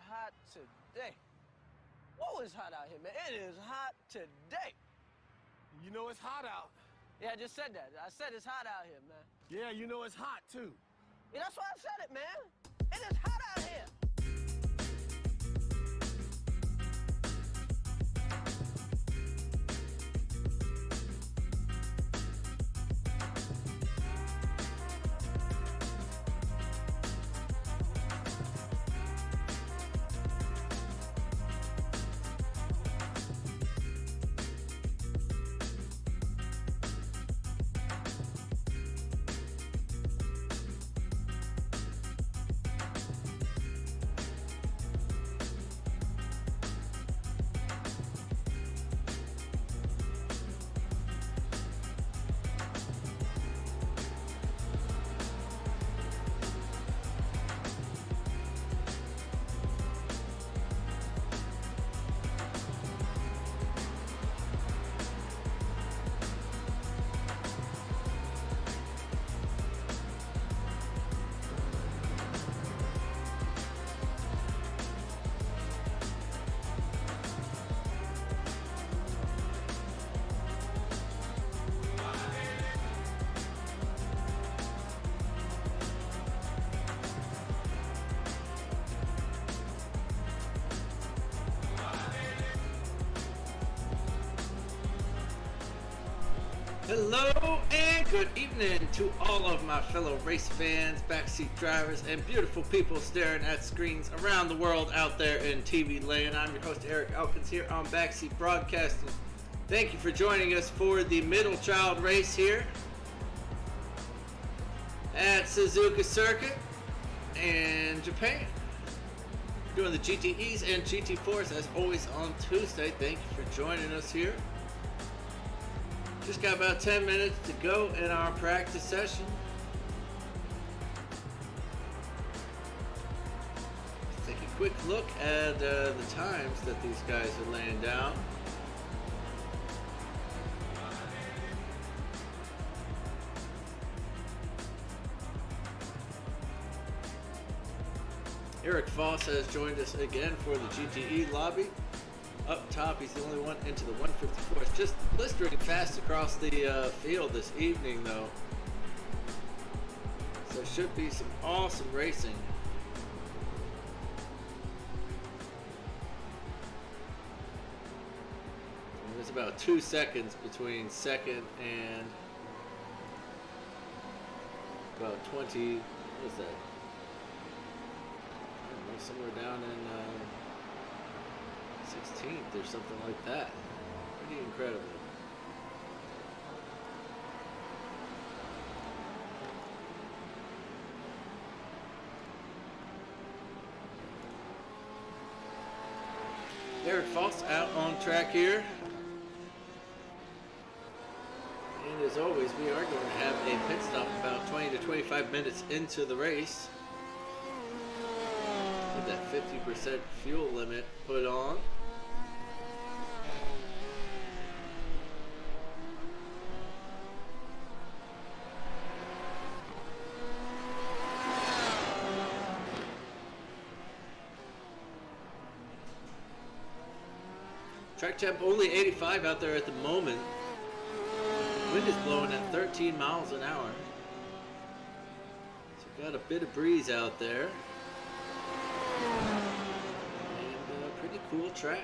hot today. Whoa, it's hot out here, man. It is hot today. You know it's hot out. Yeah, I just said that. I said it's hot out here, man. Yeah, you know it's hot too. Yeah, that's why I said it, man. It is hot out here. Hello and good evening to all of my fellow race fans, backseat drivers, and beautiful people staring at screens around the world out there in TV land. I'm your host Eric Elkins here on Backseat Broadcasting. Thank you for joining us for the middle child race here at Suzuka Circuit in Japan. Doing the GTEs and GT4s as always on Tuesday. Thank you for joining us here. Just got about 10 minutes to go in our practice session. Let's take a quick look at the times that these guys are laying down. Eric Foss has joined us again for the GTE lobby. Up top, he's the only one into the 154. It's just blistering fast across the field this evening, though. So it should be some awesome racing. And there's about 2 seconds between second and about 20. What is that? I don't know, somewhere down in 16th or something like that. Pretty incredible. Eric Foss out on track here. And as always, we are going to have a pit stop about 20 to 25 minutes into the race. With that 50% fuel limit put on. Track temp only 85 out there at the moment. Wind is blowing at 13 miles an hour. So got a bit of breeze out there. And a pretty cool track.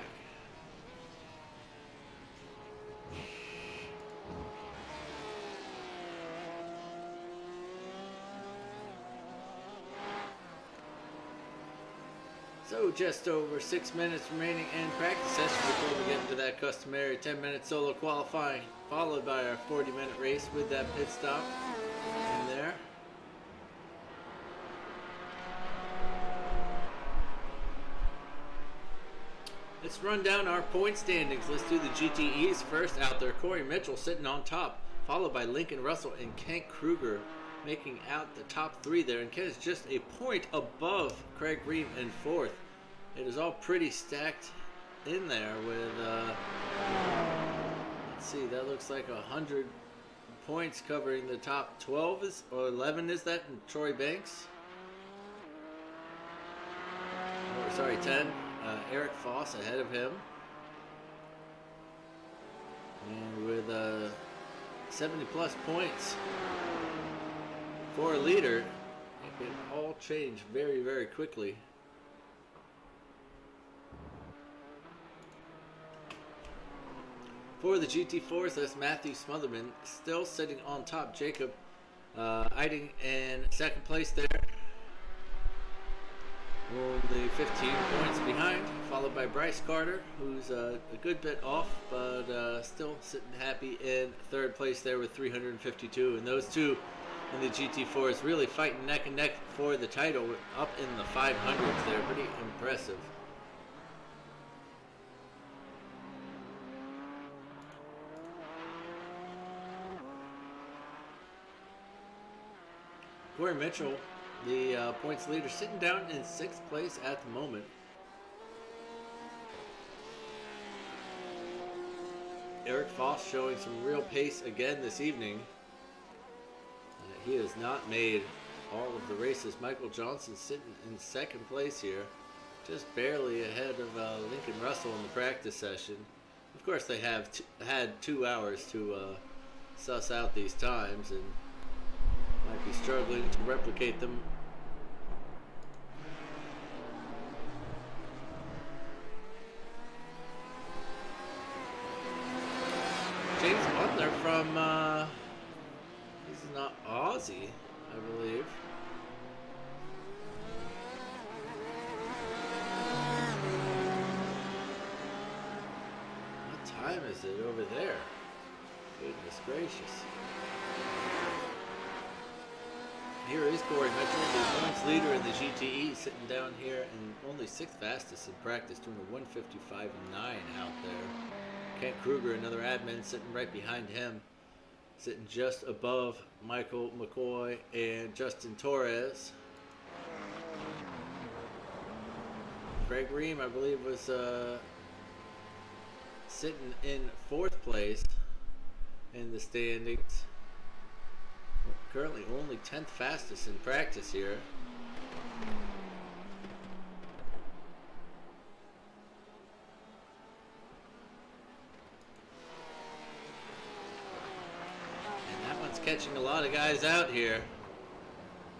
So just over 6 minutes remaining in practice session before we get into that customary 10-minute solo qualifying, followed by our 40-minute race with that pit stop in there. Let's run down our point standings. Let's do the GTEs first out there. Corey Mitchell sitting on top, followed by Lincoln Russell and Kent Kruger making out the top three there. And Kent is just a point above Craig Ream in fourth. It is all pretty stacked in there with, let's see, that looks like 100 points covering the top 12 or 11 is that, and Troy Banks. Or sorry, 10. Eric Foss ahead of him. And with 70 plus points for a leader, it can all change very, very quickly. For the GT4s, that's Matthew Smotherman still sitting on top. Jacob Eiding in second place there. Only 15 points behind, followed by Bryce Carter, who's a good bit off, but still sitting happy in third place there with 352. And those two in the GT4s really fighting neck and neck for the title, up in the 500s there. Pretty impressive. Corey Mitchell, the points leader, sitting down in 6th place at the moment. Eric Foss showing some real pace again this evening. He has not made all of the races. Michael Johnson sitting in 2nd place here, just barely ahead of Lincoln Russell in the practice session. Of course, they have had 2 hours to suss out these times and might be struggling to replicate them. James Butler from, this is not Aussie, I believe. What time is it over there? Goodness gracious. Here is Corey Mitchell, the points leader in the GTE, sitting down here and only 6th fastest in practice, doing a 155.9 out there. Kent Kruger, another admin, sitting right behind him, sitting just above Michael McCoy and Justin Torres. Greg Ream, I believe, was sitting in 4th place in the standings. Currently only 10th fastest in practice here. And that one's catching a lot of guys out here.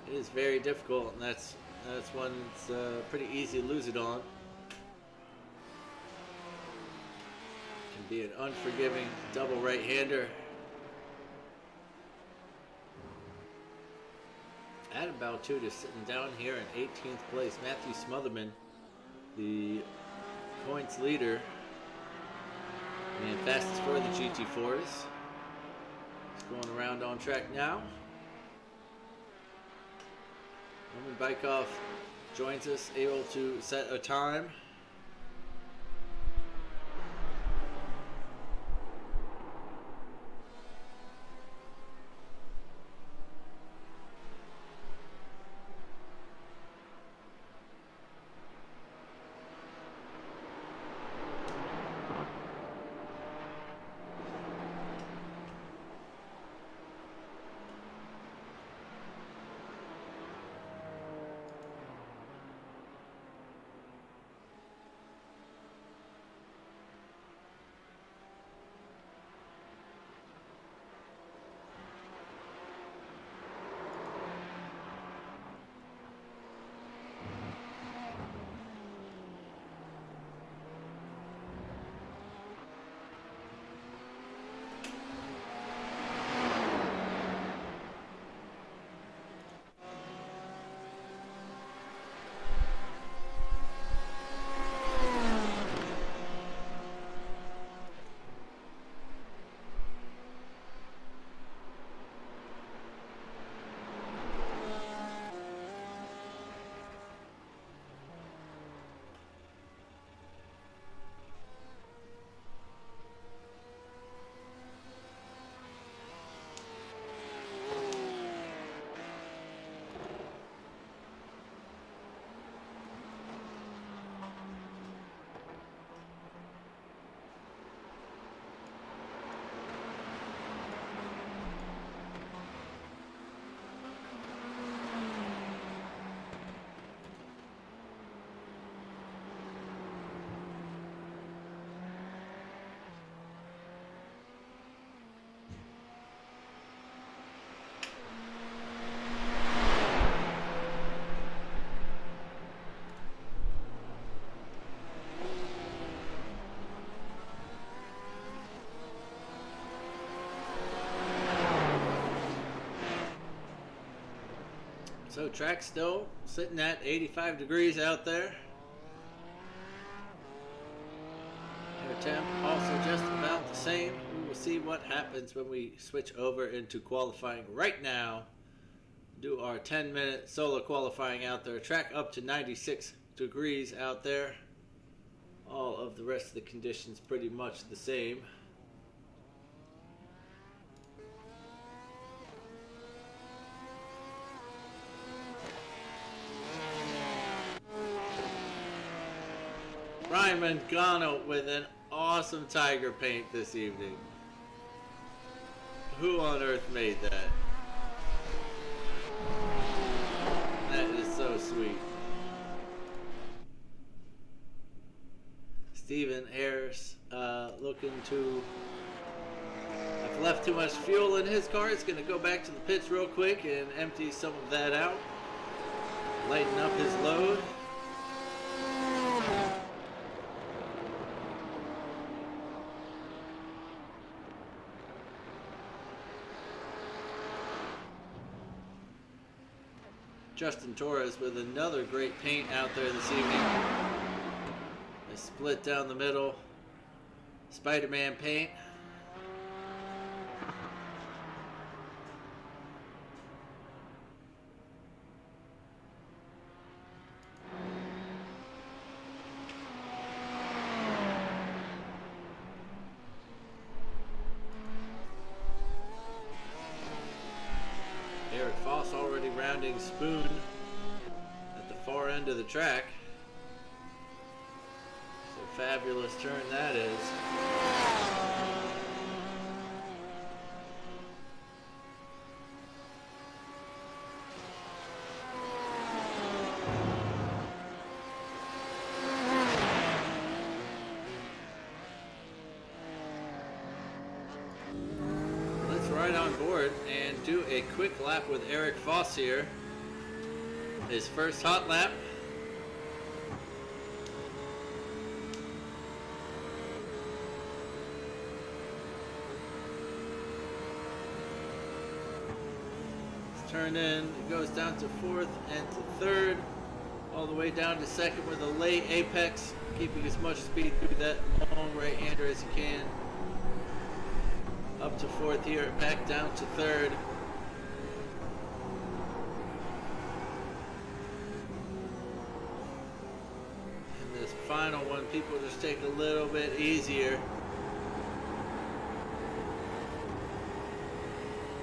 It is very difficult, and that's one that's pretty easy to lose it on. Can be an unforgiving double right-hander. Adam Baltuda sitting down here in 18th place. Matthew Smotherman, the points leader and fastest for the GT4s. He's going around on track now. Roman Bykov joins us, able to set a time. So track still sitting at 85 degrees out there. Air temp also just about the same. We will see what happens when we switch over into qualifying right now. Do our 10-minute solo qualifying out there. Track up to 96 degrees out there. All of the rest of the conditions pretty much the same. Ryan Mangano with an awesome tiger paint this evening. Who on earth made that? That is so sweet. Steven Harris looking to have left too much fuel in his car. He's going to go back to the pits real quick and empty some of that out. Lighten up his load. Justin Torres with another great paint out there this evening. A split down the middle. Spider-Man paint. Eric Foss already rounding Spoon at the far end of the track. So fabulous turn that is. Right on board and do a quick lap with Eric Foss here. His first hot lap. It's turned in, it goes down to fourth and to third, all the way down to second with a late apex, keeping as much speed through that long right-hander as you can. Up to fourth here, back down to third. And this final one, people just take a little bit easier.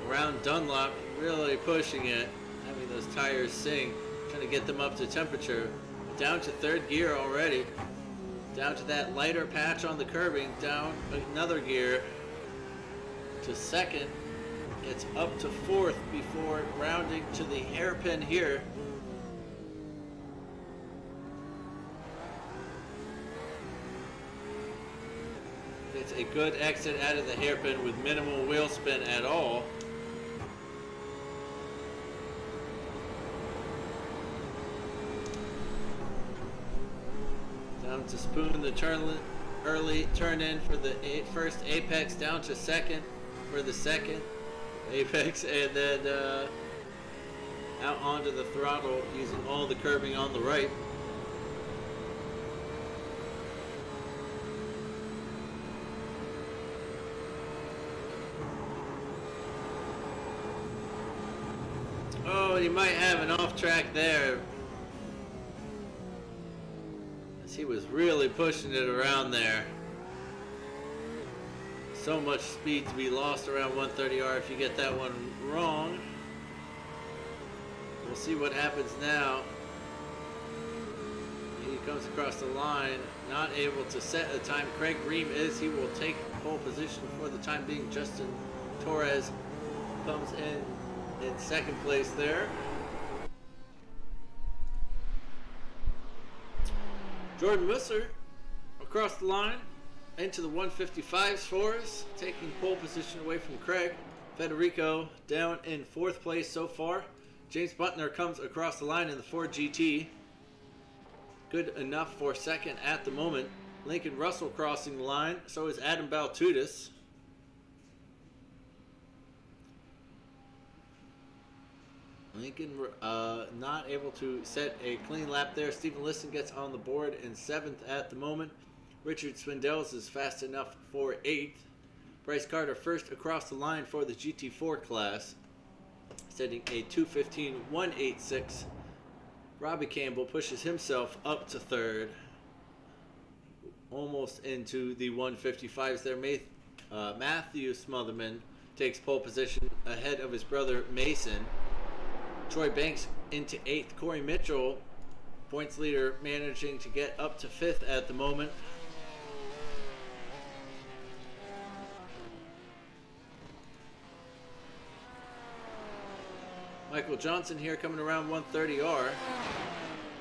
Around Dunlop, really pushing it, having those tires sing, trying to get them up to temperature. Down to third gear already. Down to that lighter patch on the curbing, down another gear. To second, gets up to fourth before rounding to the hairpin here. It's a good exit out of the hairpin with minimal wheel spin at all. Down to Spoon, the early turn in for the first apex, down to second for the second apex, and then out onto the throttle using all the curbing on the right. Oh, you might have an off track there, as he was really pushing it around there. So much speed to be lost around 130R if you get that one wrong. We'll see what happens now. He comes across the line, not able to set a time. Craig Ream is. He will take pole position for the time being. Justin Torres comes in second place there. Jordan Musser across the line. Into the 155s for us, taking pole position away from Craig. Federico down in fourth place so far. James Butner comes across the line in the Ford GT. Good enough for second at the moment. Lincoln Russell crossing the line, so is Adam Baltudis. Lincoln not able to set a clean lap there. Steven Liston gets on the board in 7th at the moment. Richard Swindells is fast enough for 8th. Bryce Carter first across the line for the GT4 class, setting a 2:15.186. Robbie Campbell pushes himself up to 3rd, almost into the 155s there. Matthew Smotherman takes pole position ahead of his brother Mason. Troy Banks into 8th. Corey Mitchell, points leader, managing to get up to 5th at the moment. Michael Johnson here coming around 130R.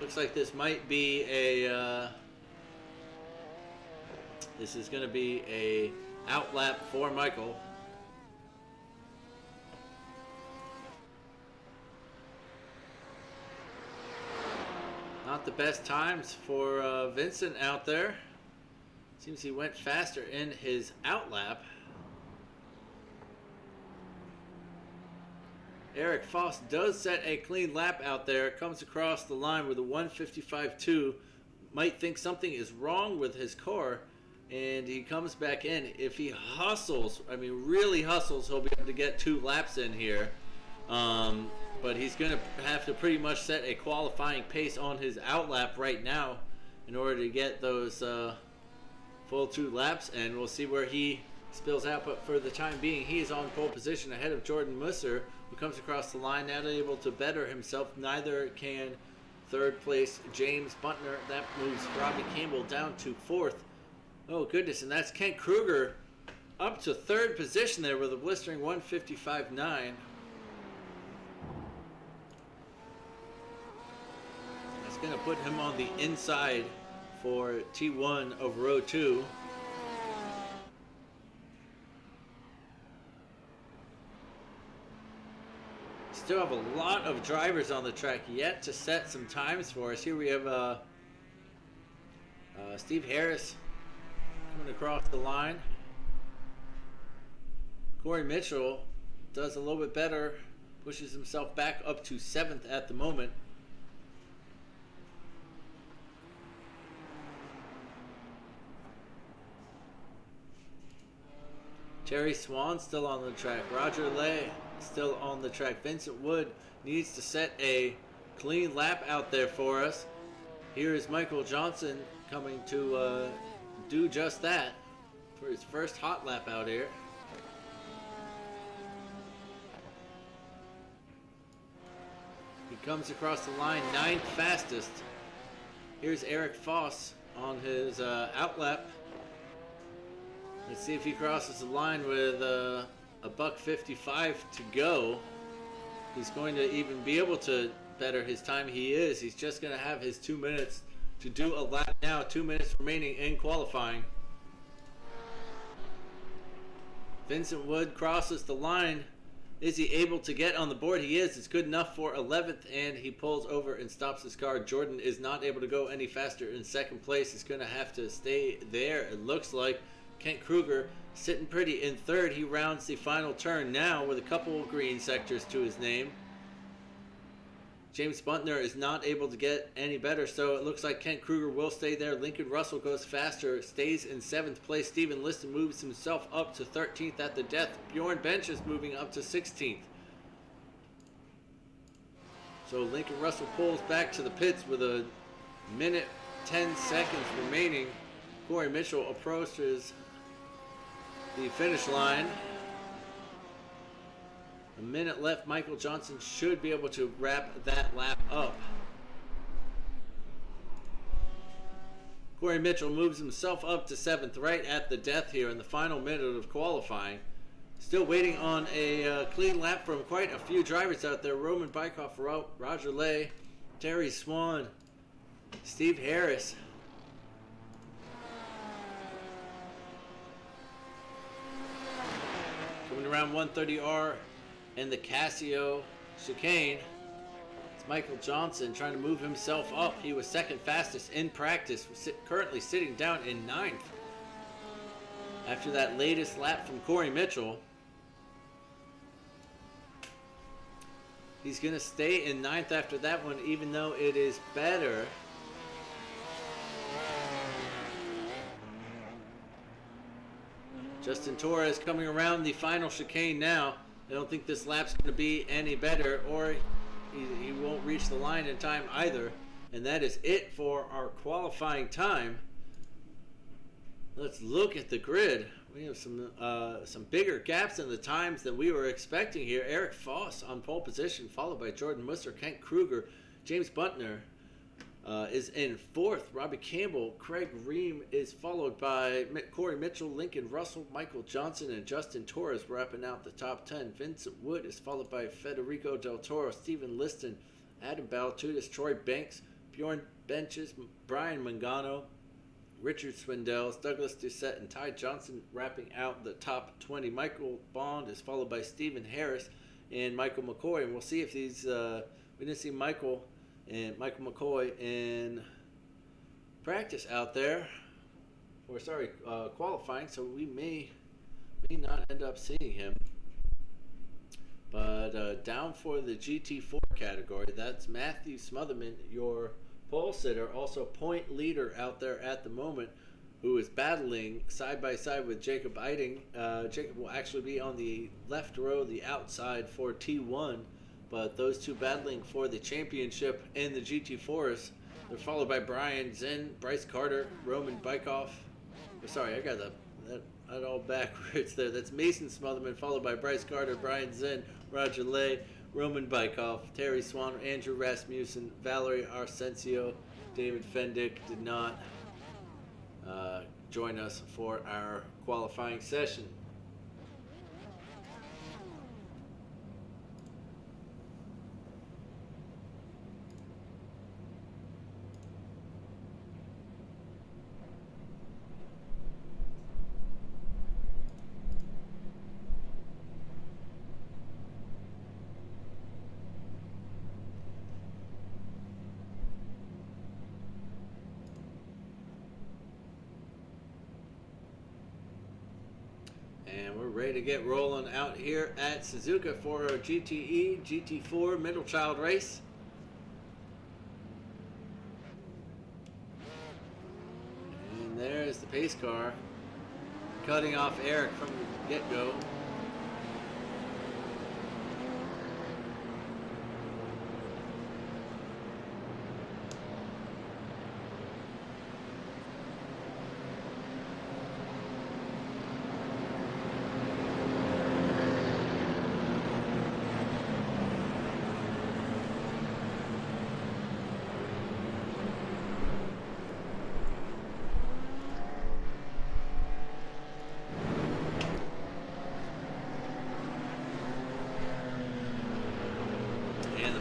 Looks like this might be a this is going to be a outlap for Michael. Not the best times for Vincent out there. Seems he went faster in his outlap. Eric Foss does set a clean lap out there. Comes across the line with a 155.2. Might think something is wrong with his car, and he comes back in. If he hustles, I mean really hustles, he'll be able to get 2 laps in here. But he's going to have to pretty much set a qualifying pace on his outlap right now in order to get those full 2 laps, and we'll see where he spills out. But for the time being, he is on pole position ahead of Jordan Musser, who comes across the line, not able to better himself. Neither can 3rd place James Buntner. That moves Robbie Campbell down to 4th. Oh goodness, and that's Kent Kruger up to 3rd position there with a blistering 155.9. That's going to put him on the inside for T1 of row 2. Still have a lot of drivers on the track yet to set some times for us. Here we have Steve Harris coming across the line. Corey Mitchell does a little bit better, pushes himself back up to 7th at the moment. Terry Swan still on the track. Roger Lay still on the track. Vincent Wood needs to set a clean lap out there for us. Here is Michael Johnson coming to do just that for his first hot lap out here. He comes across the line 9th fastest. Here's Eric Foss on his outlap. Let's see if he crosses the line with a $1:55 to go. He's going to even be able to better his time. He's just going to have his 2 minutes to do a lap now. 2 minutes remaining in qualifying. Vincent Wood crosses the line. Is he able to get on the board? He is. It's good enough for 11th, and he pulls over and stops his car. Jordan is not able to go any faster in 2nd place. He's going to have to stay there, it looks like. Kent Kruger sitting pretty in 3rd. He rounds the final turn now with a couple of green sectors to his name. James Buntner is not able to get any better, so it looks like Kent Kruger will stay there. Lincoln Russell goes faster, stays in 7th place. Steven Liston moves himself up to 13th at the death. Bjorn Bench is moving up to 16th. So Lincoln Russell pulls back to the pits with a minute 10 seconds remaining. Corey Mitchell approaches the finish line. A minute left. Michael Johnson should be able to wrap that lap up. Corey Mitchell moves himself up to 7th, right at the death here in the final minute of qualifying. Still waiting on a clean lap from quite a few drivers out there. Roman Bykoff, Roger Lay, Terry Swan, Steve Harris. Coming around 130R and the Casio chicane, it's Michael Johnson trying to move himself up. He was 2nd fastest in practice, currently sitting down in 9th. After that latest lap from Corey Mitchell. He's going to stay in 9th after that one, even though it is better. Justin Torres coming around the final chicane now. I don't think this lap's going to be any better, or he won't reach the line in time either. And that is it for our qualifying time. Let's look at the grid. We have some bigger gaps in the times than we were expecting here. Eric Foss on pole position, followed by Jordan Musser, Kent Kruger. James Buntner is in 4th. Robbie Campbell, Craig Ream is followed by Corey Mitchell, Lincoln Russell, Michael Johnson, and Justin Torres wrapping out the top 10. Vincent Wood is followed by Federico Del Toro, Stephen Liston, Adam Baltutis, Troy Banks, Bjorn Benches, Brian Mangano, Richard Swindells, Douglas Doucette, and Ty Johnson wrapping out the top 20. Michael Bond is followed by Stephen Harris and Michael McCoy. And we'll see if these, we didn't see Michael McCoy in practice out there, qualifying, so we may not end up seeing him. But down for the GT4 category, that's Matthew Smotherman, your pole sitter, also point leader out there at the moment, who is battling side by side with Jacob Eiting. Jacob will actually be on the left row, the outside for T1, but those two battling for the championship in the GT4s. They're followed by Brian Zinn, Bryce Carter, Roman Bykoff. Sorry, I got that all backwards there. That's Mason Smotherman, followed by Bryce Carter, Brian Zinn, Roger Lay, Roman Bykoff, Terry Swan, Andrew Rasmussen, Valerie Arsencio. David Fendick did not join us for our qualifying session. And we're ready to get rolling out here at Suzuka for our GTE GT4 middle child race. And there's the pace car cutting off Eric from the get-go.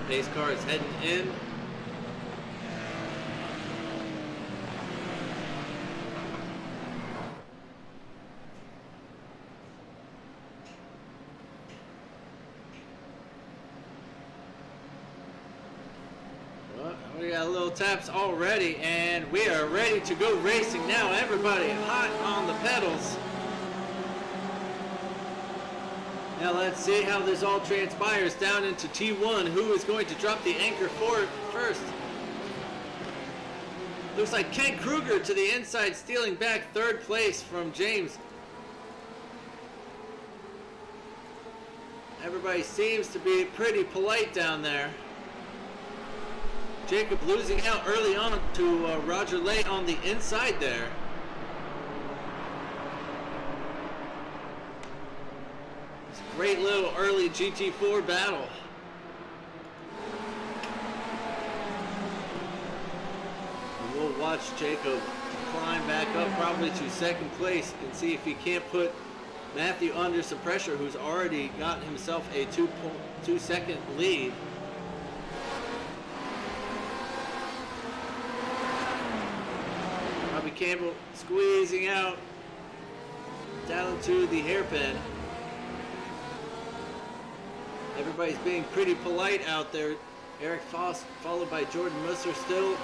Pace car is heading in. Well, we got little taps already, and we are ready to go racing now. Everybody hot on the pedals. Now let's see how this all transpires down into T1. Who is going to drop the anchor for it first? Looks like Kent Kruger to the inside, stealing back 3rd place from James. Everybody seems to be pretty polite down there. Jacob losing out early on to Roger Lay on the inside there. Great little early GT4 battle. And we'll watch Jacob climb back up probably to 2nd place and see if he can't put Matthew under some pressure, who's already got himself a 2-second lead. Robbie Campbell squeezing out down to the hairpin. Everybody's being pretty polite out there. Eric Foss followed by Jordan Musser still.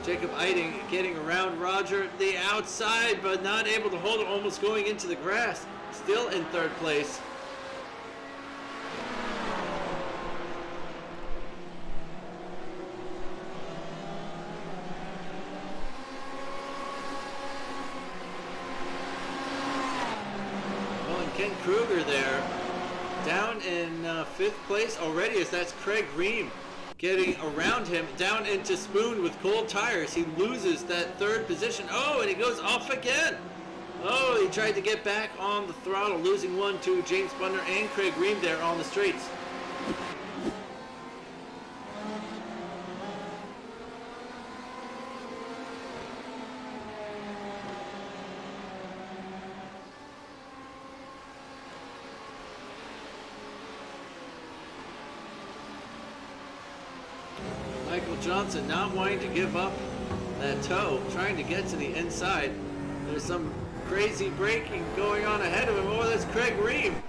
Jacob Eiting getting around Roger the outside, but not able to hold it, almost going into the grass. Still in 3rd place. Kruger there, down in 5th place already, as that's Craig Ream getting around him, down into Spoon with cold tires. He loses that 3rd position. Oh, and he goes off again. Oh, he tried to get back on the throttle, losing one to James Bunner and Craig Ream there on the straights. Michael Johnson not wanting to give up that toe, trying to get to the inside. There's some crazy braking going on ahead of him. Oh, that's Craig Ream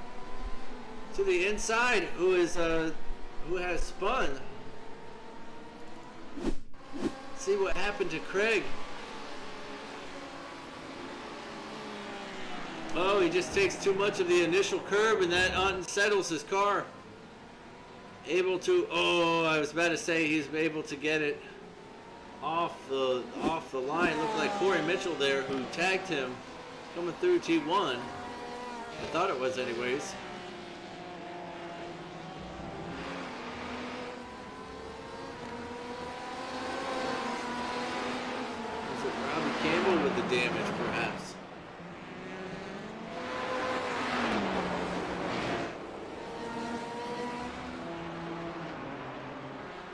to the inside, who has spun. Let's see what happened to Craig. Oh, he just takes too much of the initial curb, and that unsettles his car. Able to, oh, I was about to say he's able to get it off the line. Looked like Corey Mitchell there, who tagged him coming through T1. I thought it was anyways. Was it Robbie Campbell with the damage, perhaps?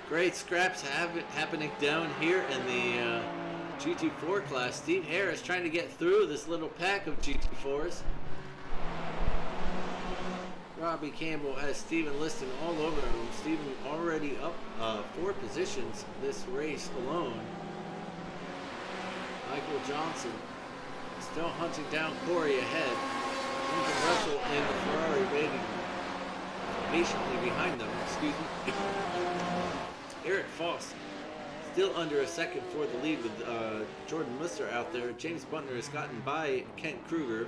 Great scraps happening down here in the GT4 class. Steve Harris trying to get through this little pack of GT4s. Robbie Campbell has Steven Liston all over him. Steven already up 4 positions this race alone. Michael Johnson still hunting down Corey ahead. Lincoln Russell and the Ferrari waiting patiently behind them. Excuse me. Eric Foss still under a second for the lead with Jordan Lister out there. James Butner has gotten by Kent Kruger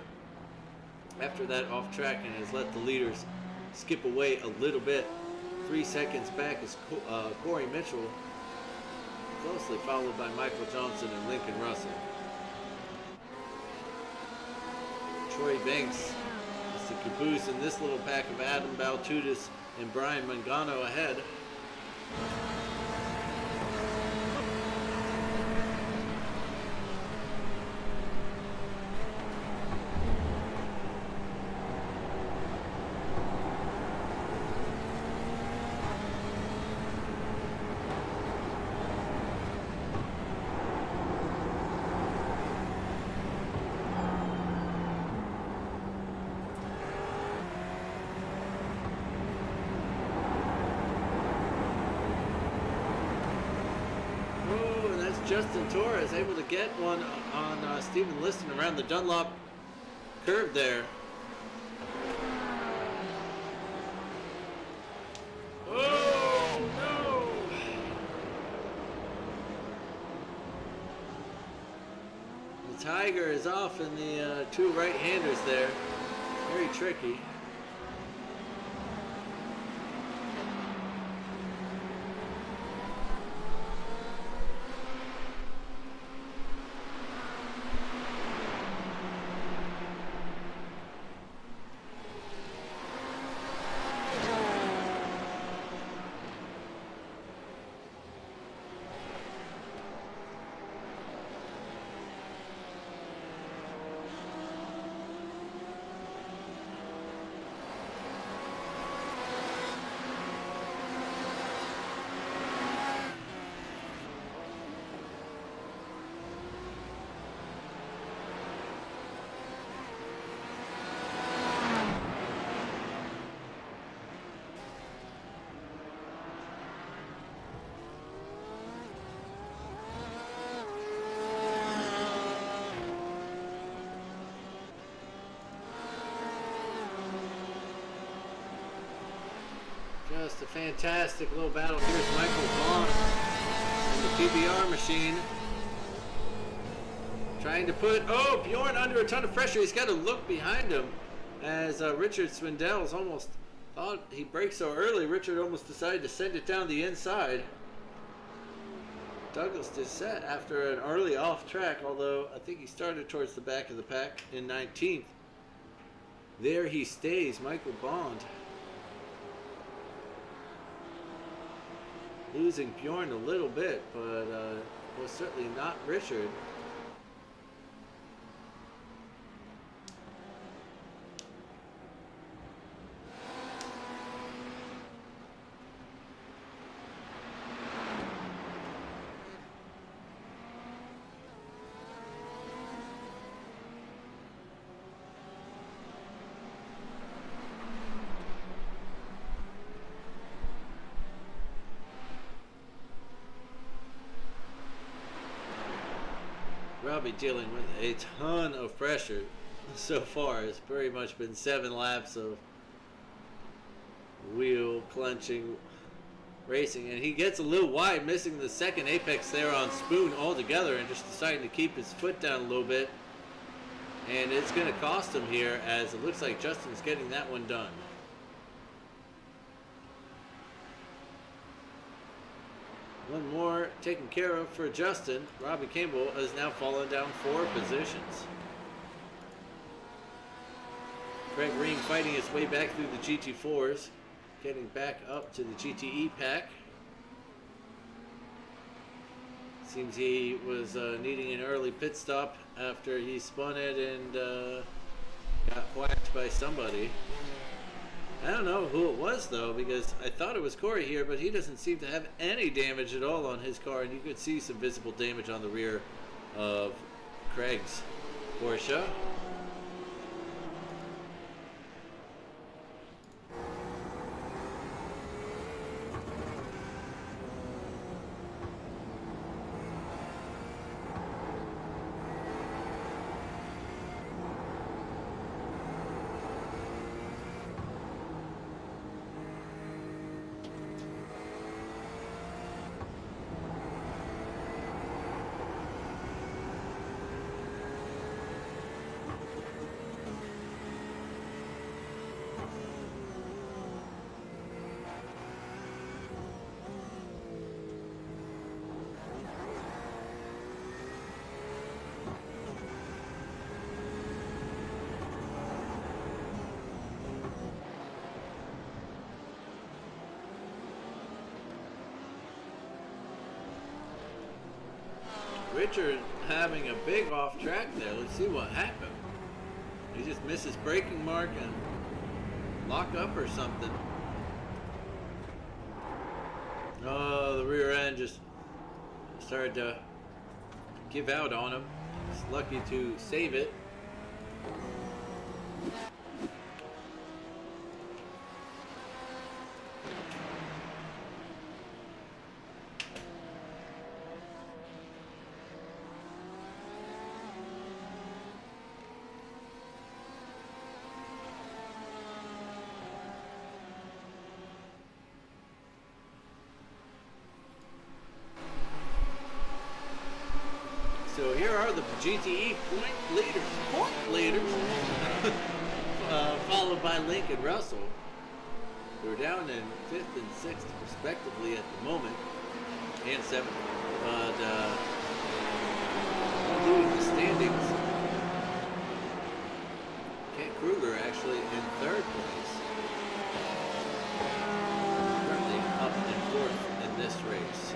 after that off track and has let the leaders skip away a little bit. 3 seconds back is Corey Mitchell, closely followed by Michael Johnson and Lincoln Russell. Troy Banks is the caboose in this little pack of Adam Baltutis and Brian Mangano ahead. Justin Torres able to get one on Steven Liston around the Dunlop curve there. Oh no! The Tiger is off in the 2 right-handers there. Very tricky. Just a fantastic little battle. Here's Michael Vaughn in the PBR machine. Trying to put, oh, Bjorn under a ton of pressure. He's got to look behind him as Richard Swindell's almost thought he braked so early. Richard almost decided to send it down the inside. Douglas Doucette after an early off track, although I think he started towards the back of the pack in 19th. There he stays, Michael Bond. Losing Bjorn a little bit, but was certainly not Richard. Robbie dealing with a ton of pressure so far. It's pretty much been 7 laps of wheel clenching racing, and he gets a little wide, missing the second apex there on Spoon altogether, and just deciding to keep his foot down a little bit, and it's going to cost him here, as it looks like Justin's getting that one done. One more taken care of for Justin. Robbie Campbell has now fallen down 4 positions. Craig Ring fighting his way back through the GT4s, getting back up to the GTE pack. Seems he was needing an early pit stop after he spun it and got whacked by somebody. I don't know who it was though, because I thought it was Corey here, but he doesn't seem to have any damage at all on his car, and you could see some visible damage on the rear of Craig's Porsche. Richard having a big off track there. Let's see what happened. He just missed his braking mark and lock up or something. Oh, the rear end just started to give out on him. He's lucky to save it. So here are the GTE point leaders, followed by Lincoln Russell. We're down in 5th and 6th respectively at the moment, and 7th. But leading the standings, Kent Kruger actually in 3rd place. Currently up in 4th in this race.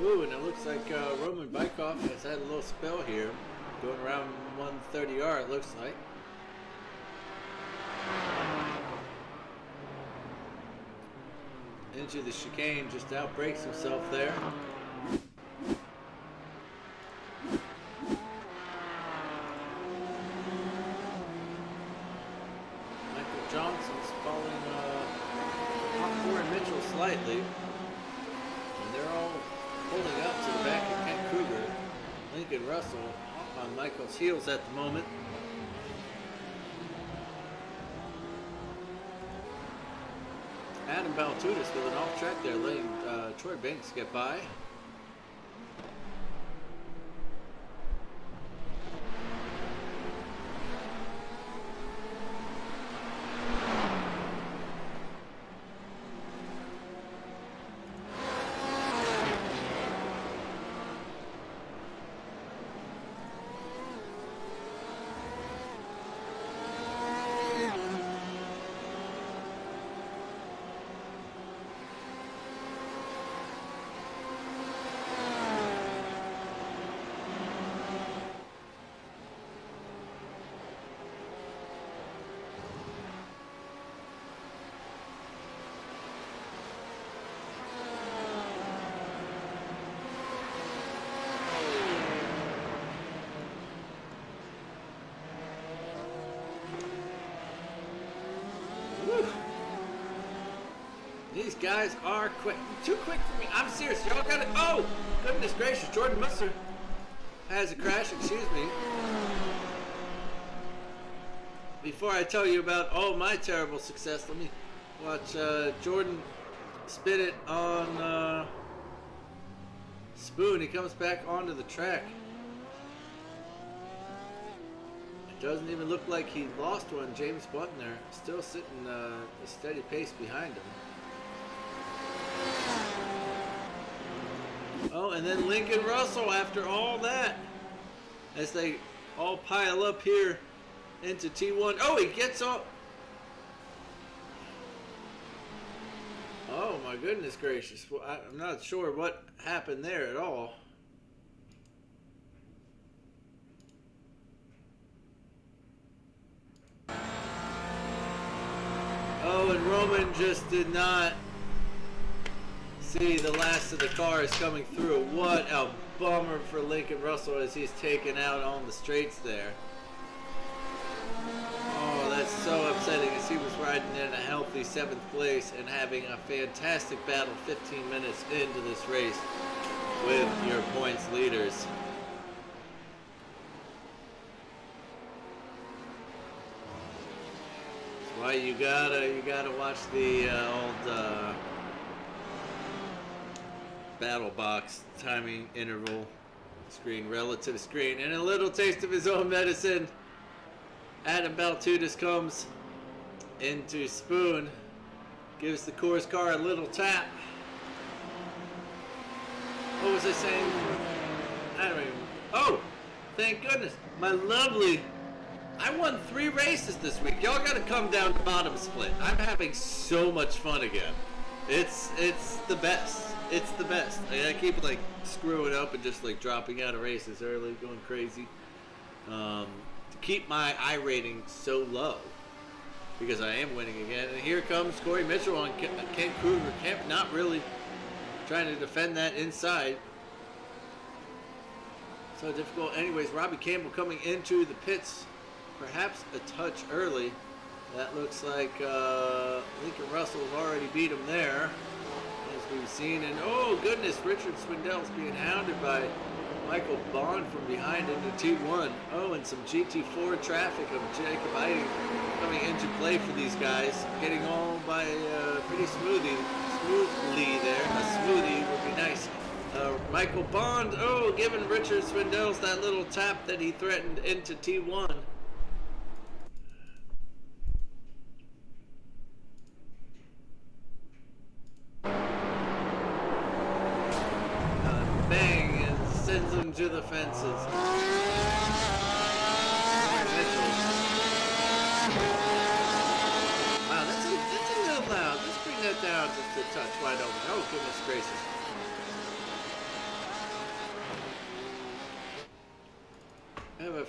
Ooh, and it looks like Roman Bykov has had a little spell here. Going around 130R, it looks like. Into the chicane, just outbreaks himself there. Michael Johnson's falling off Corey Mitchell slightly. And they're all pulling up to the back of Kent Kruger. Lincoln Russell on Michael's heels at the moment. Adam Baltutis with an off track there, letting Troy Banks get by. These guys are quick. Too quick for me. I'm serious. Y'all got it. Oh, goodness gracious. Jordan Musser has a crash. Excuse me. Before I tell you about all my terrible success, let me watch Jordan spin it on Spoon. He comes back onto the track. It doesn't even look like he lost one. James Button there, still sitting a steady pace behind him. Oh, and then Lincoln Russell after all that, as they all pile up here into T1. Oh, he gets up. Oh my goodness gracious. Well, I'm not sure what happened there at all. Oh, and Roman just did not see the last of the cars coming through. What a bummer for Lincoln Russell as he's taken out on the straights there. Oh, that's so upsetting as he was riding in a healthy 7th place and having a fantastic battle 15 minutes into this race with your points leaders. That's why you gotta watch the old battle box timing interval screen, relative screen, and a little taste of his own medicine. Adam Baltutis comes into Spoon, gives the Coors car a little tap. What was I saying? I don't even. Oh, thank goodness, my lovely. I won 3 races this week. Y'all gotta come down to bottom split. I'm having so much fun again. It's the best. It's the best. I keep like screwing up and just like dropping out of races early, going crazy. To keep my I rating so low because I am winning again. And here comes Corey Mitchell on Kent Kruger. Kent not really trying to defend that inside. So difficult. Anyways, Robbie Campbell coming into the pits, perhaps a touch early. That looks like Lincoln Russell has already beat him there, as we've seen. And oh goodness, Richard Swindell's being hounded by Michael Bond from behind into T1. Oh, and some GT4 traffic of Jacob Eiding coming into play for these guys. Getting all by pretty smoothly there. A smoothie would be nice. Michael Bond, oh, giving Richard Swindell's that little tap that he threatened into T1. Bang, and sends him to the fences. Mitchell. Wow, that's a little loud. Let's bring that down just a touch wide open. Oh, goodness gracious.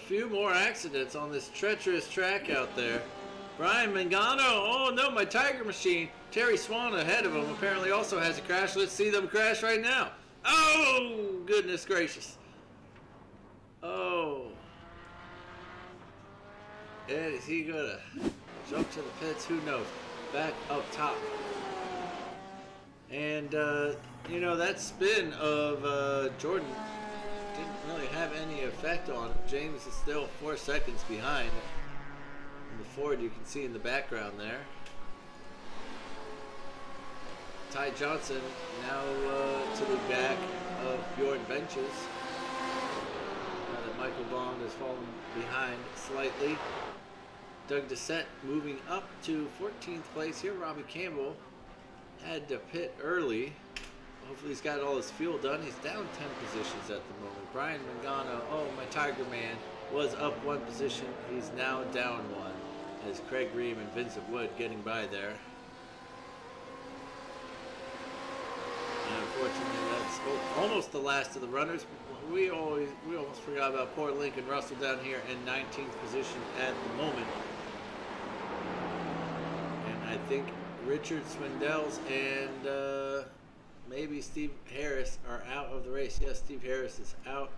few more accidents on this treacherous track out there. Brian Mangano, oh no, my Tiger Machine. Terry Swan ahead of him apparently also has a crash. Let's see them crash right now. Oh, goodness gracious. Oh. And is he gonna jump to the pits? Who knows? Back up top. And, you know, that spin of Jordan didn't really have any effect on him. James is still 4 seconds behind. And the Ford you can see in the background there. Ty Johnson now to the back of Bjorn Benches. Now that Michael Bond has fallen behind slightly. Doug Doucette moving up to 14th place here. Robbie Campbell had to pit early. Hopefully he's got all his fuel done. He's down 10 positions at the moment. Brian Mangano, oh my Tiger Man, was up 1 position. He's now down 1 as Craig Ream and Vincent Wood getting by there. And unfortunately that's almost the last of the runners. We almost forgot about poor Lincoln Russell down here in 19th position at the moment. And I think Richard Swindells and maybe Steve Harris are out of the race. Yes, Steve Harris is out.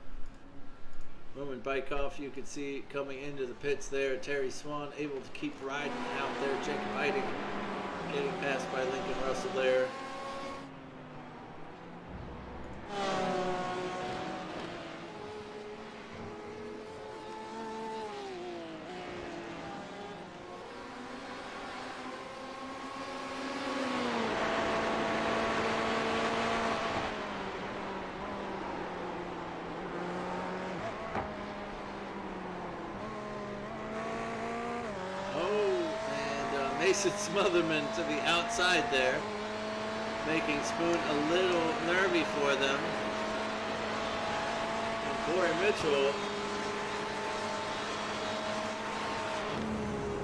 Roman Bykoff, you can see coming into the pits there. Terry Swan able to keep riding out there. Jacob Eiding getting passed by Lincoln Russell there. Mason Smotherman to the outside there, making Spoon a little nervy for them. And Corey Mitchell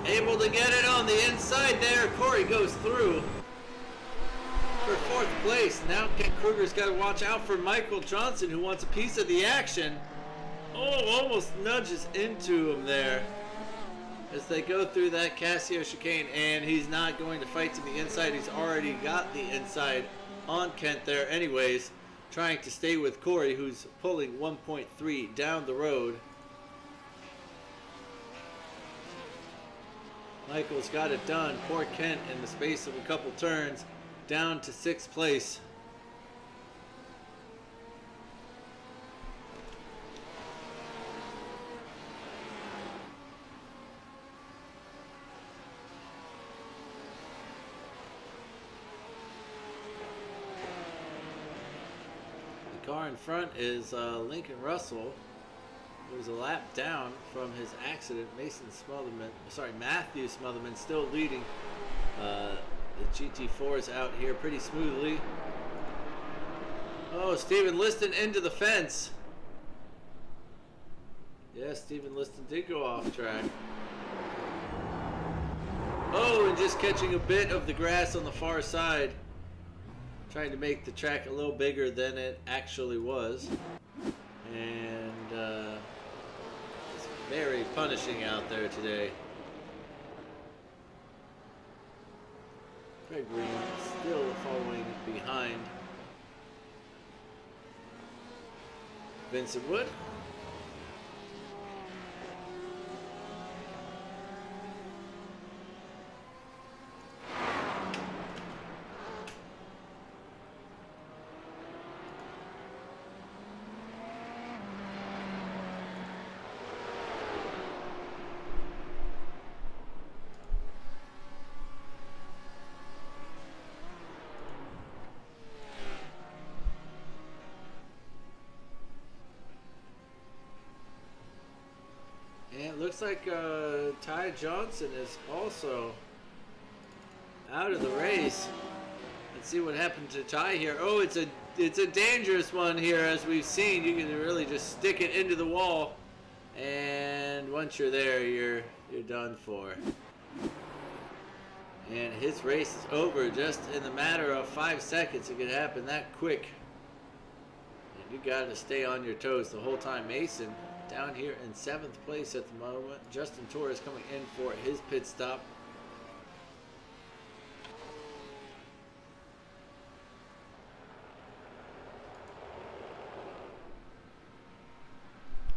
able to get it on the inside there. Corey goes through for 4th place. Now Ken Kruger's got to watch out for Michael Johnson, who wants a piece of the action. Oh, almost nudges into him there as they go through that Casio chicane, and he's not going to fight to the inside. He's already got the inside on Kent there anyways, trying to stay with Corey, who's pulling 1.3 down the road. Michael's got it done. Poor Kent in the space of a couple turns down to 6th place. Car in front is Lincoln Russell, who's a lap down from his accident. Matthew Smotherman still leading. The GT4 is out here pretty smoothly. Oh, Stephen Liston into the fence. Yes, Stephen Liston did go off track. Oh, and just catching a bit of the grass on the far side. Trying to make the track a little bigger than it actually was. And it's very punishing out there today. Craig Green still following behind Vincent Wood. Looks like Ty Johnson is also out of the race. Let's see what happened to Ty here. Oh, it's a dangerous one here, as we've seen. You can really just stick it into the wall, and once you're there, you're done for. And his race is over just in the matter of 5 seconds. It could happen that quick. And you got to stay on your toes the whole time. Mason down here in 7th place at the moment. Justin Torres coming in for his pit stop.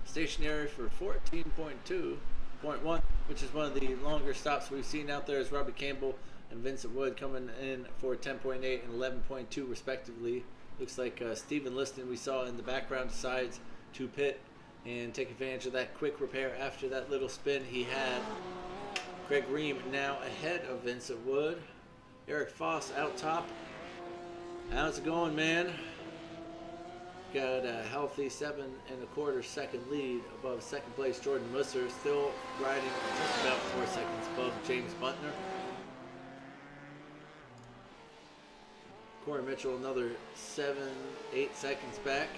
Stationary for 14.2.1, which is one of the longer stops we've seen out there, is Robbie Campbell and Vincent Wood coming in for 10.8 and 11.2 respectively. Looks like Steven Liston we saw in the background decides to pit and take advantage of that quick repair after that little spin he had. Greg Ream now ahead of Vincent Wood. Eric Foss out top. How's it going, man? Got a healthy 7 1/4 second lead above second place Jordan Musser, still riding just about 4 seconds above James Buntner. Corey Mitchell another 7-8 seconds back.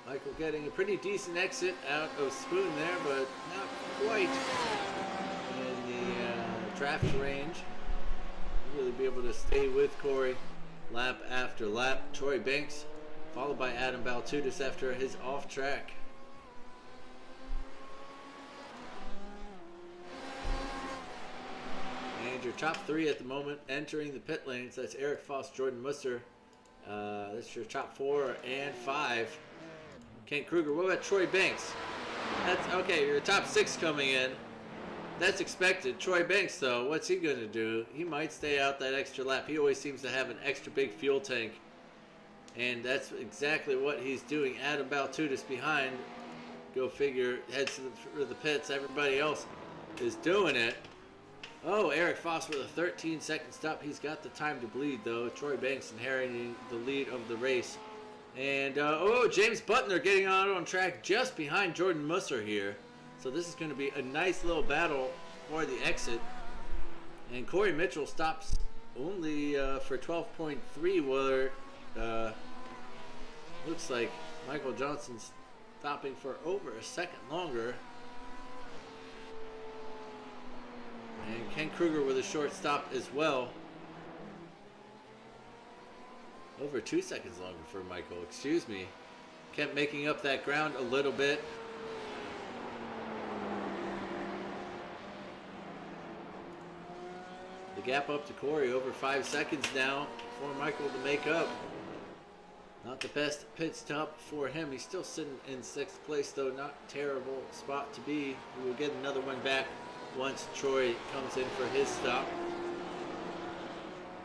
Michael getting a pretty decent exit out of Spoon there, but not quite in the traffic range. Really be able to stay with Corey lap after lap. Troy Banks followed by Adam Baltudis after his off track. And your top 3 at the moment entering the pit lanes. That's Eric Foss, Jordan Musser. That's your top 4 and 5. Kent Kruger. What about Troy Banks? That's okay. Your top 6 coming in. That's expected. Troy Banks, though, what's he going to do? He might stay out that extra lap. He always seems to have an extra big fuel tank. And that's exactly what he's doing. Adam Baltudis behind. Go figure. Heads to the pits. Everybody else is doing it. Oh, Eric Foss with a 13-second stop. He's got the time to bleed, though. Troy Banks inheriting the lead of the race. And, James Buntner getting on track just behind Jordan Musser here. So this is going to be a nice little battle for the exit. And Corey Mitchell stops only for 12.3, where looks like Michael Johnson's stopping for over a second longer. And Ken Kruger with a short stop as well. Over 2 seconds longer for Michael, excuse me. Kept making up that ground a little bit. The gap up to Corey over 5 seconds now for Michael to make up. Not the best pit stop for him. He's still sitting in 6th place, though. Not a terrible spot to be. We will get another one back once Troy comes in for his stop.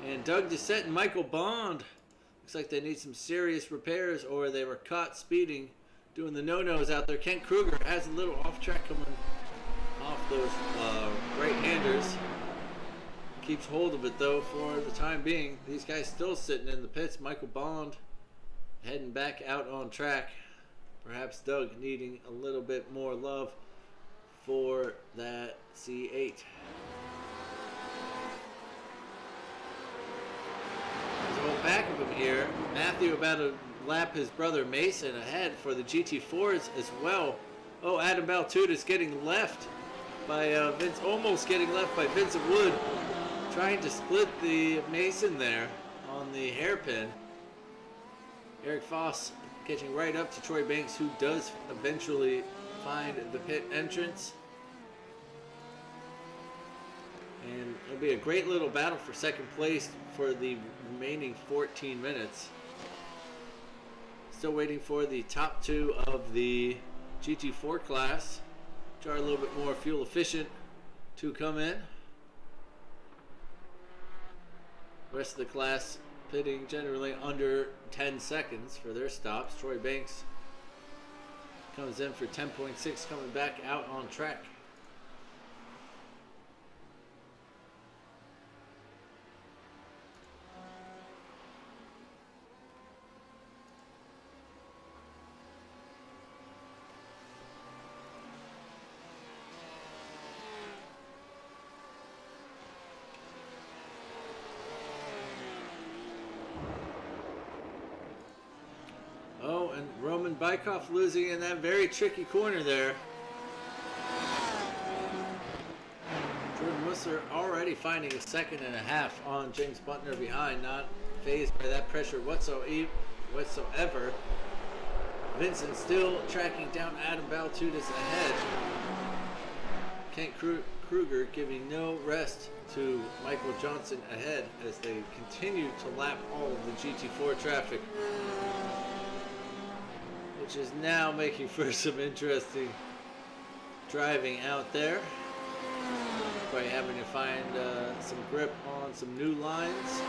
And Doug Doucette and Michael Bond. Looks like they need some serious repairs, or they were caught speeding, doing the no-nos out there. Kent Kruger has a little off-track coming off those right-handers. Keeps hold of it, though, for the time being. These guys still sitting in the pits. Michael Bond heading back out on track. Perhaps Doug needing a little bit more love for that C8. So back of him here, Matthew about to lap his brother Mason ahead for the GT4s as well. Oh, Adam Baltudis getting left by almost getting left by Vincent Wood, trying to split the Mason there on the hairpin. Eric Foss catching right up to Troy Banks, who does eventually find the pit entrance. And it'll be a great little battle for second place for the remaining 14 minutes. Still waiting for the top 2 of the GT4 class, which are a little bit more fuel efficient, to come in. The rest of the class pitting generally under 10 seconds for their stops. Troy Banks comes in for 10.6, coming back out on track. Oh, and Roman Bykov losing in that very tricky corner there. Jordan Musser already finding a 2.5 seconds on James Buntner behind, not phased by that pressure whatsoever. Vincent still tracking down Adam Baltudis ahead. Kent Kruger giving no rest to Michael Johnson ahead as they continue to lap all of the GT4 traffic, which is now making for some interesting driving out there. By having to find some grip on some new lines.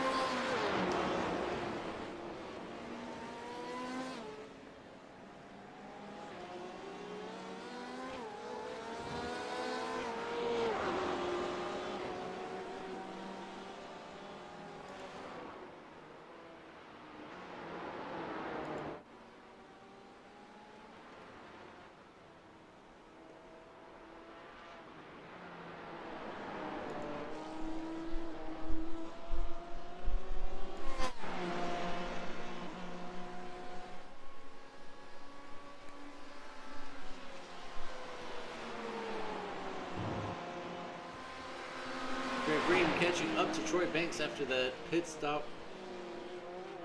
Green catching up to Troy Banks after the pit stop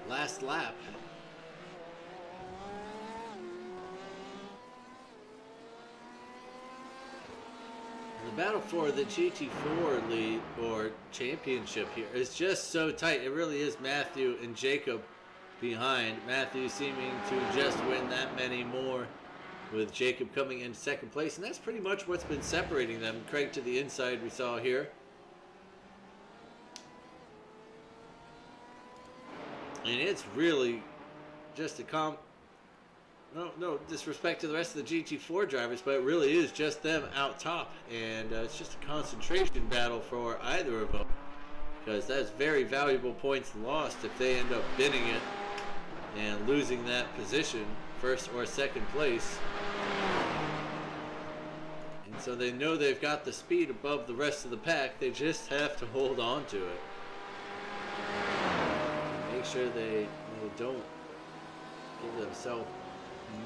last lap. The battle for the GT4 lead or championship here is just so tight. It really is Matthew and Jacob behind. Matthew seeming to just win that many more, with Jacob coming in second place, and that's pretty much what's been separating them. Craig to the inside we saw here. And it's really just a no disrespect to the rest of the GT4 drivers, but it really is just them out top. And it's just a concentration battle for either of them, because that's very valuable points lost if they end up binning it and losing that position, first or second place. And so they know they've got the speed above the rest of the pack. They just have to hold on to it. Make sure they don't give themselves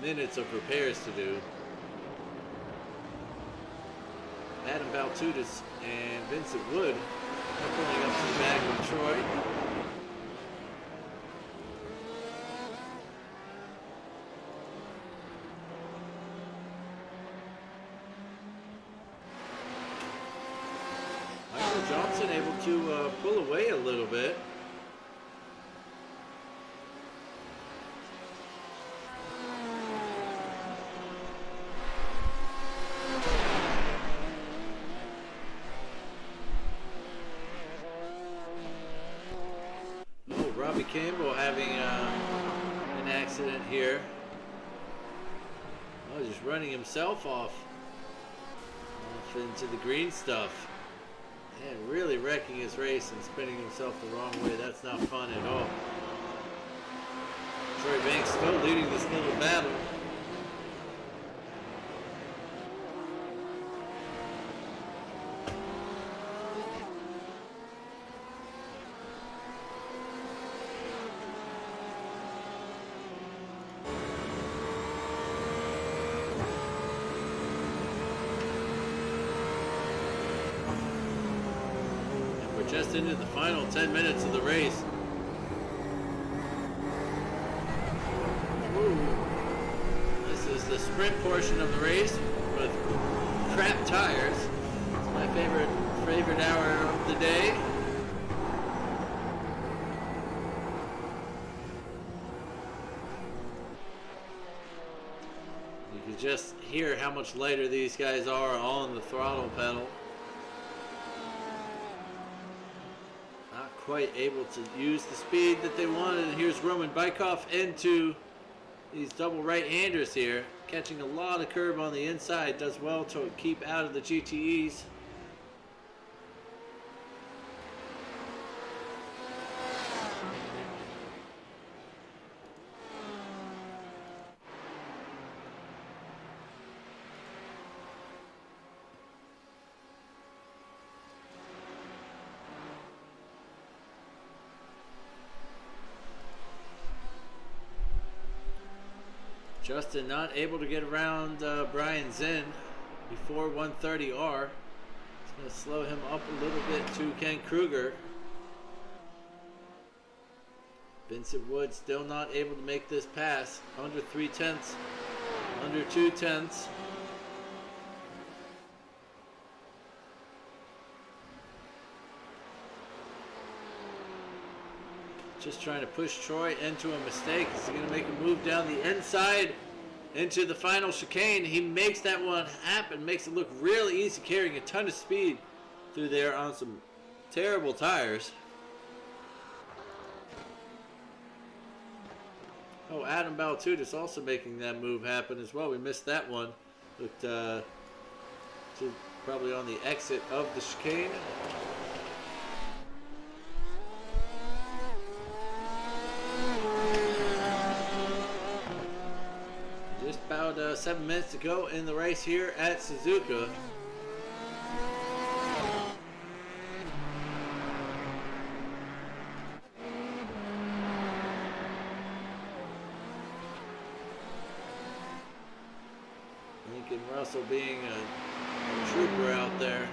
minutes of repairs to do. Adam Baltudis and Vincent Wood pulling up to the back of Troy. Michael Johnson able to pull away a little bit. Campbell having an accident here. Oh, just running himself off into the green stuff. And really wrecking his race and spinning himself the wrong way. That's not fun at all. Troy Banks still leading this little battle. Just into the final 10 minutes of the race. Ooh. This is the sprint portion of the race with crap tires. It's my favorite hour of the day. You can just hear how much lighter these guys are on the throttle pedal. Quite able to use the speed that they wanted. And here's Roman Bykov into these double right-handers here, catching a lot of curb on the inside. Does well to keep out of the GTEs. Justin not able to get around Brian Zinn before 130R. It's going to slow him up a little bit to Ken Kruger. Vincent Wood still not able to make this pass. Under 3/10, under 2/10. Just trying to push Troy into a mistake. He's going to make a move down the inside into the final chicane. He makes that one happen, makes it look really easy, carrying a ton of speed through there on some terrible tires. Oh, Adam Baltutis also making that move happen as well. We missed that one. Looked probably on the exit of the chicane. Just about 7 minutes to go in the race here at Suzuka. Lincoln Russell being a trooper out there.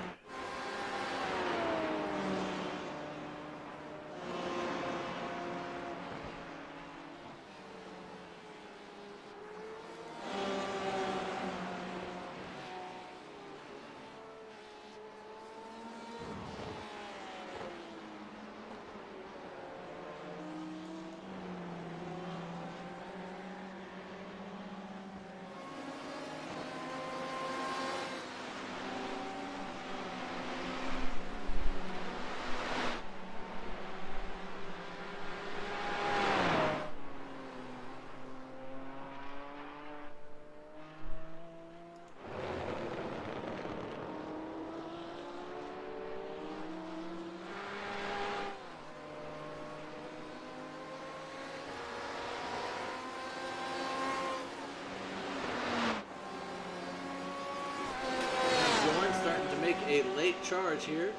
A late charge here.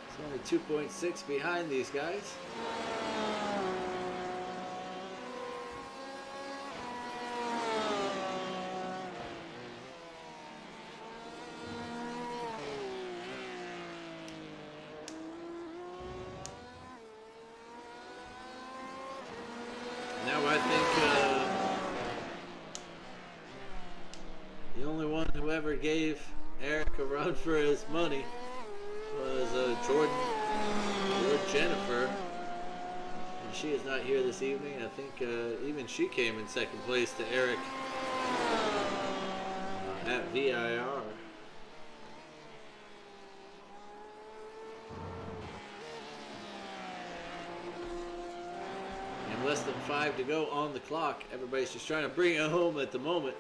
It's only 2.6 behind these guys. Now I think the only one who ever gave Eric a run for his money was Jordan Jennifer, and she is not here this evening. I think even she came in second place to Eric at VIR. And less than 5 to go on the clock. Everybody's just trying to bring it home at the moment.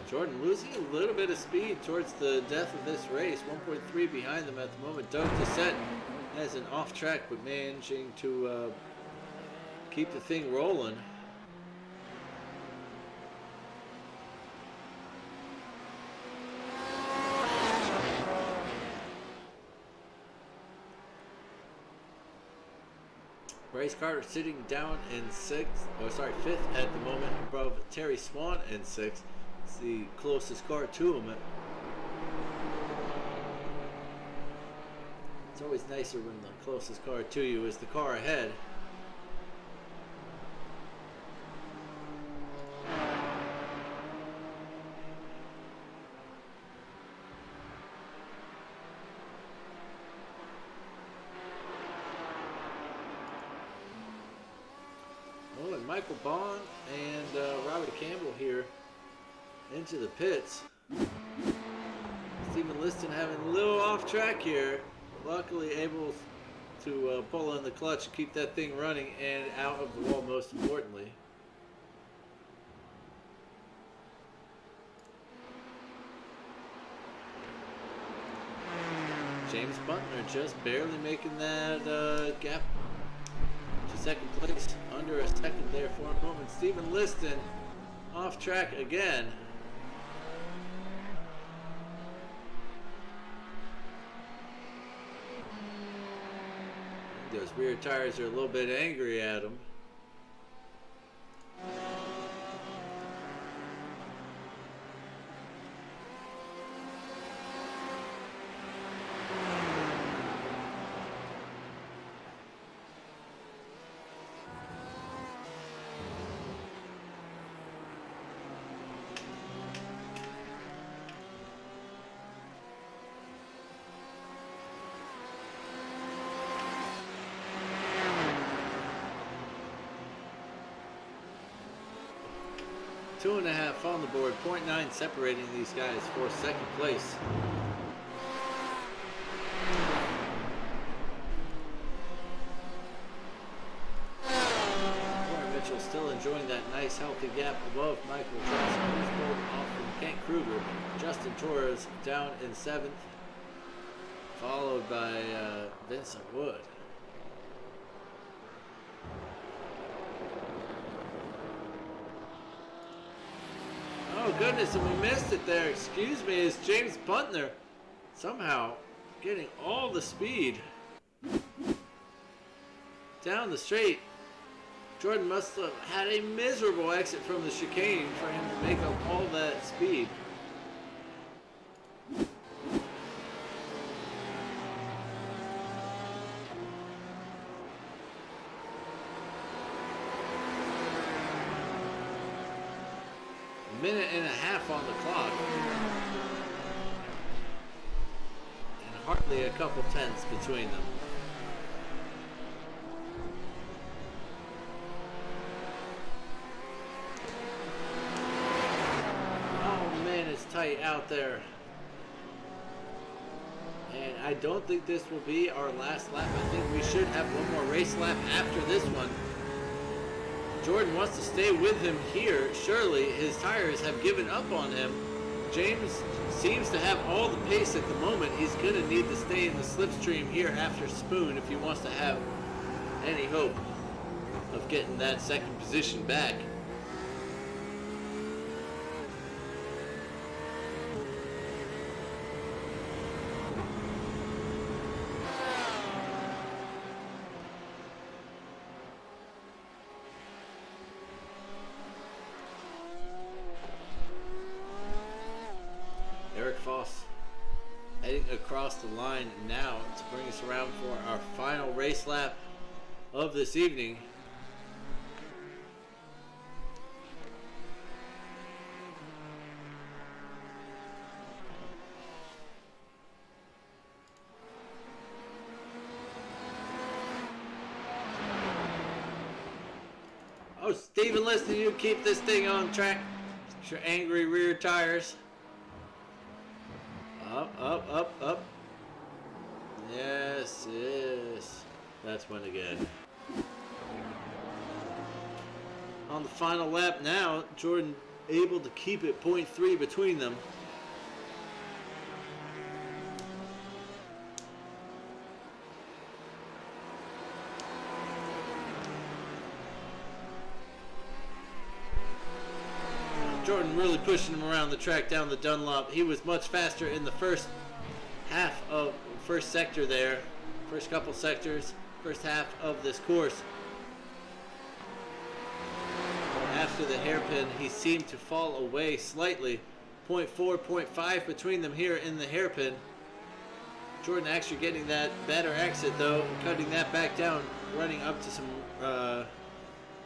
Jordan losing a little bit of speed towards the death of this race. 1.3 behind them at the moment. Doug Dissett has an off track, but managing to keep the thing rolling. Bryce Carter sitting down in fifth at the moment, above Terry Swan in 6th. It's the closest car to him. It's always nicer when the closest car to you is the car ahead. Oh, and Michael Bond and Robert Campbell here into the pits. Stephen Liston having a little off track here. Luckily able to pull in the clutch and keep that thing running and out of the wall, most importantly. James Butler just barely making that gap to second place, under a second there for a moment. Stephen Liston off track again. Those rear tires are a little bit angry at him. 2.5 on the board. 0.9 separating these guys for second place. Mitchell still enjoying that nice healthy gap above Michael Johnson, who's pulled off from Kent Kruger. Justin Torres down in 7th, followed by Vincent Wood. Oh goodness, and we missed it there. Excuse me, is James Butner somehow getting all the speed down the straight. Jordan must have had a miserable exit from the chicane for him to make up all that speed. A minute and a half on the clock. And hardly a couple tenths between them. Tight out there, and I don't think this will be our last lap. I think we should have one more race lap after this one. Jordan wants to stay with him here. Surely his tires have given up on him. James seems to have all the pace at the moment. He's going to need to stay in the slipstream here after Spoon if he wants to have any hope of getting that second position back. Heading across the line now to bring us around for our final race lap of this evening. Oh, Stephen, listen, you keep this thing on track. It's your angry rear tires. Up, up, up, up. Yes, yes. That's one again. On the final lap now, Jordan able to keep it 0.3 between them. Jordan really pushing him around the track down the Dunlop. He was much faster in the first half of first sector there. First couple sectors, first half of this course. After the hairpin, he seemed to fall away slightly. 0.4, 0.5 between them here in the hairpin. Jordan actually getting that better exit though, cutting that back down, running up to some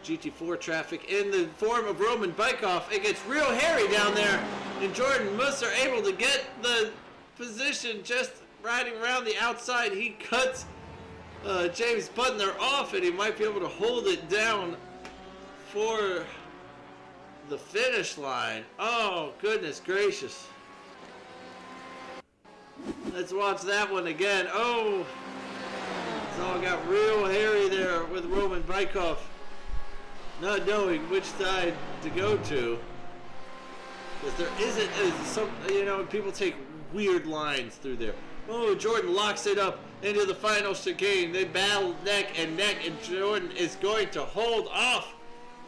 GT4 traffic in the form of Roman Bykov. It gets real hairy down there, and Jordan Muss are able to get the position just riding around the outside. He cuts James Butner off, and he might be able to hold it down for the finish line. Oh, goodness gracious. Let's watch that one again. Oh, it's all got real hairy there with Roman Bykov, not knowing which side to go to. Because there isn't some, you know, people take weird lines through there. Oh, Jordan locks it up into the final chicane. They battle neck and neck, and Jordan is going to hold off.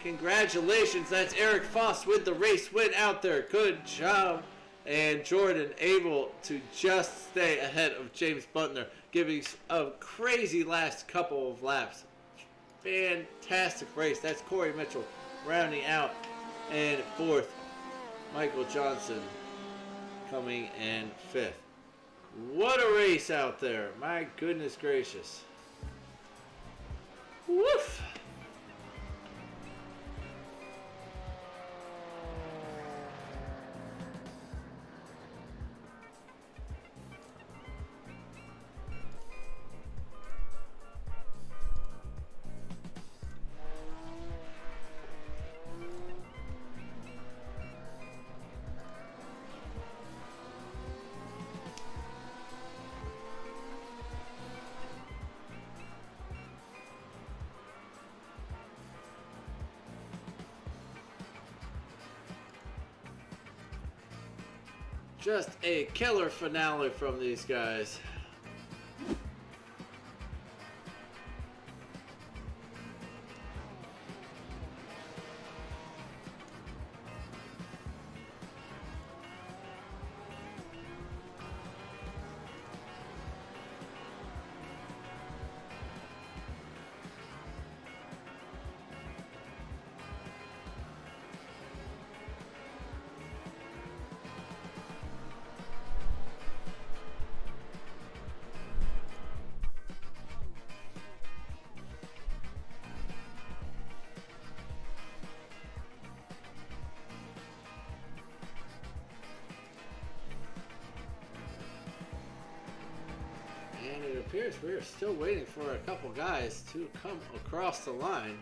Congratulations, that's Eric Foss with the race win out there. Good job. And Jordan able to just stay ahead of James Butner, giving a crazy last couple of laps. Fantastic race. That's Corey Mitchell rounding out. And fourth, Michael Johnson coming in fifth. What a race out there. My goodness gracious. Woof. Just a killer finale from these guys. And it appears we're still waiting for a couple guys to come across the line.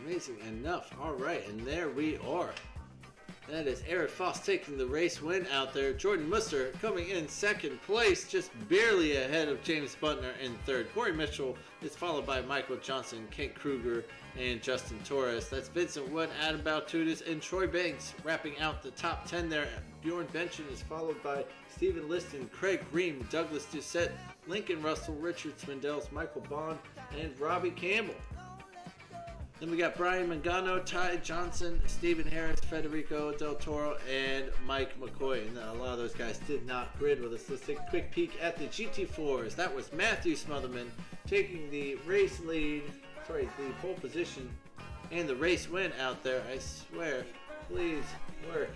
Amazing enough. Alright, and there we are. That is Eric Foss taking the race win out there. Jordan Muster coming in second place, just barely ahead of James Butner in third. Corey Mitchell is followed by Michael Johnson, Kent Kruger, and Justin Torres. That's Vincent Wood, Adam Baltutis, and Troy Banks wrapping out the top 10 there. Bjorn Benchen is followed by Stephen Liston, Craig Ream, Douglas Doucette, Lincoln Russell, Richard Swindells, Michael Bond, and Robbie Campbell. Then we got Brian Mangano, Ty Johnson, Stephen Harris, Federico Del Toro, and Mike McCoy. And a lot of those guys did not grid with us. Let's take a quick peek at the GT4s. That was Matthew Smotherman taking the race lead, the pole position, and the race win out there. I swear, please work.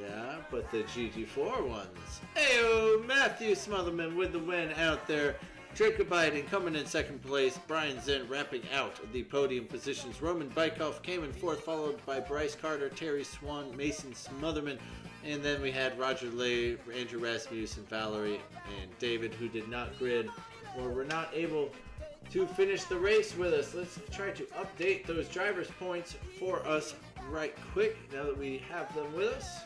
Yeah, but the GT4 ones. Heyo, Matthew Smotherman with the win out there. Jacob Biden coming in second place. Brian Zinn wrapping out the podium positions. Roman Bykoff came in fourth, followed by Bryce Carter, Terry Swan, Mason Smotherman. And then we had Roger Lay, Andrew Rasmussen, Valerie, and David, who did not grid or were not able to finish the race with us. Let's try to update those drivers' points for us right quick now that we have them with us.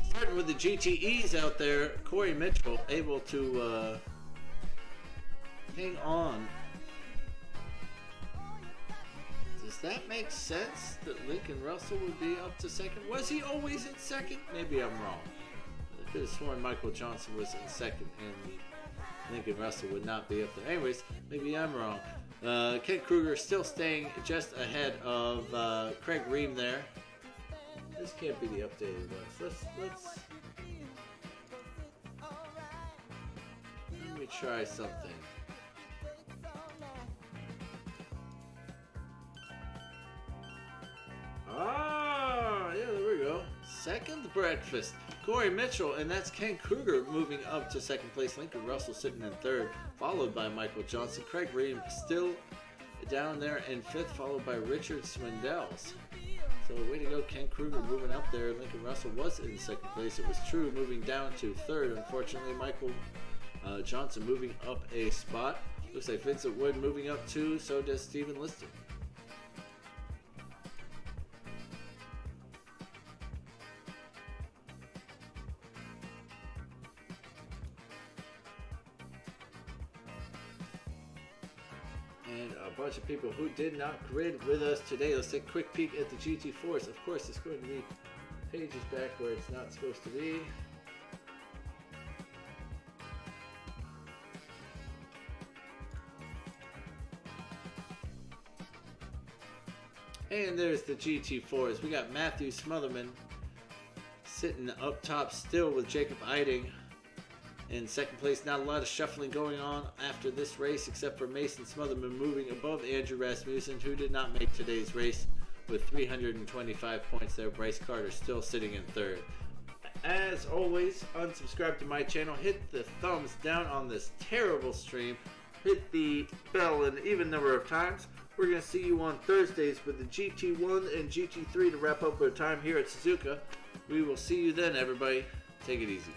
Starting with the GTEs out there, Corey Mitchell able to hang on. Does that make sense that Lincoln Russell would be up to second? Was he always in second? Maybe I'm wrong. I could have sworn Michael Johnson was in second and Lincoln Russell would not be up there. Anyways, maybe I'm wrong. Kent Kruger still staying just ahead of Craig Ream there. This can't be the updated list. Let me try something. Ah, yeah, there we go. Second breakfast. Corey Mitchell, and that's Ken Kruger moving up to second place. Lincoln Russell sitting in third, followed by Michael Johnson. Craig Ream still down there in fifth, followed by Richard Swindells. So way to go, Ken Kruger moving up there. Lincoln Russell was in second place. It was True moving down to third. Unfortunately, Michael Johnson moving up a spot. Looks like Vincent Wood moving up too. So does Stephen Liston. And a bunch of people who did not grid with us today. Let's take a quick peek at the GT4s. Of course, it's going to be pages back where it's not supposed to be. And there's the GT4s. We got Matthew Smotherman sitting up top still with Jacob Eiding in second place. Not a lot of shuffling going on after this race except for Mason Smotherman moving above Andrew Rasmussen, who did not make today's race with 325 points there. Bryce Carter still sitting in third. As always, unsubscribe to my channel. Hit the thumbs down on this terrible stream. Hit the bell an even number of times. We're going to see you on Thursdays with the GT1 and GT3 to wrap up our time here at Suzuka. We will see you then, everybody. Take it easy.